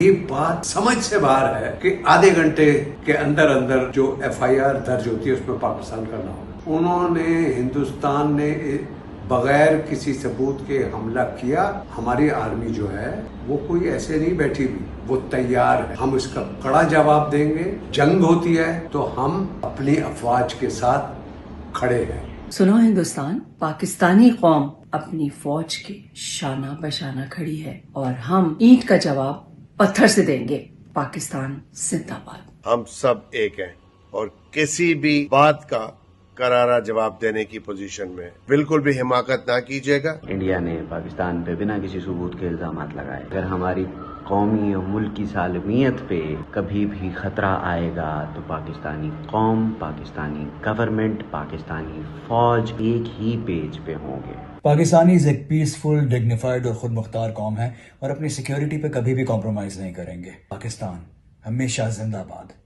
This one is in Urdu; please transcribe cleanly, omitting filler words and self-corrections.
یہ بات سمجھ سے باہر ہے کہ آدھے گھنٹے کے اندر اندر جو FIR درج ہوتی ہے اس میں پاکستان کا نام. انہوں نے ہندوستان نے بغیر کسی ثبوت کے حملہ کیا. ہماری آرمی جو ہے وہ کوئی ایسے نہیں بیٹھی ہوئی، وہ تیار ہے. ہم اس کا کڑا جواب دیں گے. جنگ ہوتی ہے تو ہم اپنی افواج کے ساتھ کھڑے ہیں. سنو ہندوستان، پاکستانی قوم اپنی فوج کے شانہ بشانہ کھڑی ہے اور ہم اینٹ کا جواب پتھر سے دیں گے. پاکستان زندہ باد. ہم سب ایک ہیں اور کسی بھی بات کا کرارا جواب دینے کی پوزیشن میں بالکل بھی حماقت نہ کیجیے گا. انڈیا نے پاکستان پہ بنا کسی ثبوت کے الزامات لگائے. اگر ہماری قومی اور ملک کی سالمیت پہ کبھی بھی خطرہ آئے گا تو پاکستانی قوم، پاکستانی گورنمنٹ، پاکستانی فوج ایک ہی پیج پہ ہوں گے. پاکستانیز ایک پیسفل، ڈگنیفائڈ اور خود مختار قوم ہے اور اپنی سیکیورٹی پہ کبھی بھی کمپرومائز نہیں کریں گے. پاکستان ہمیشہ زندہ باد.